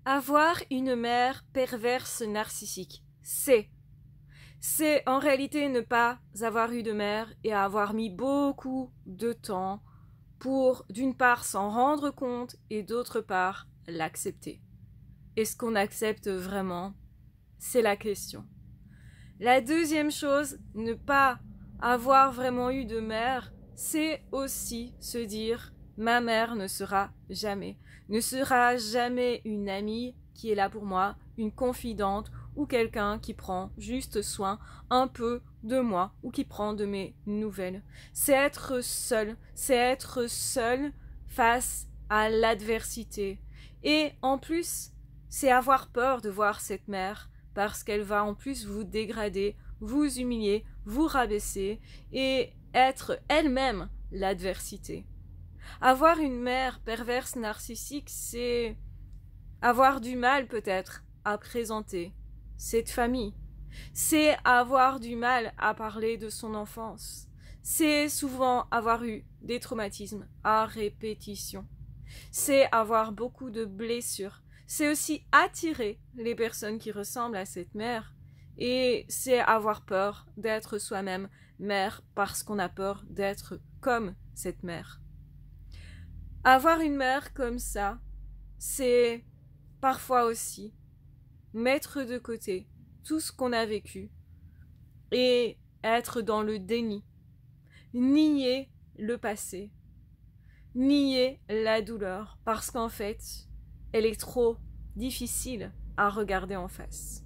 Avoir une mère perverse narcissique, c'est en réalité ne pas avoir eu de mère et avoir mis beaucoup de temps pour, d'une part, s'en rendre compte et d'autre part, l'accepter. Est-ce qu'on accepte vraiment? C'est la question. La deuxième chose, ne pas avoir vraiment eu de mère, c'est aussi se dire ma mère ne sera jamais une amie qui est là pour moi, une confidente ou quelqu'un qui prend juste soin un peu de moi ou qui prend de mes nouvelles. C'est être seul face à l'adversité. Et en plus, c'est avoir peur de voir cette mère parce qu'elle va en plus vous dégrader, vous humilier, vous rabaisser et être elle-même l'adversité. Avoir une mère perverse narcissique, c'est avoir du mal peut-être à présenter cette famille. C'est avoir du mal à parler de son enfance. C'est souvent avoir eu des traumatismes à répétition. C'est avoir beaucoup de blessures. C'est aussi attirer les personnes qui ressemblent à cette mère. Et c'est avoir peur d'être soi-même mère parce qu'on a peur d'être comme cette mère. Avoir une mère comme ça, c'est parfois aussi mettre de côté tout ce qu'on a vécu et être dans le déni, nier le passé, nier la douleur parce qu'en fait, elle est trop difficile à regarder en face.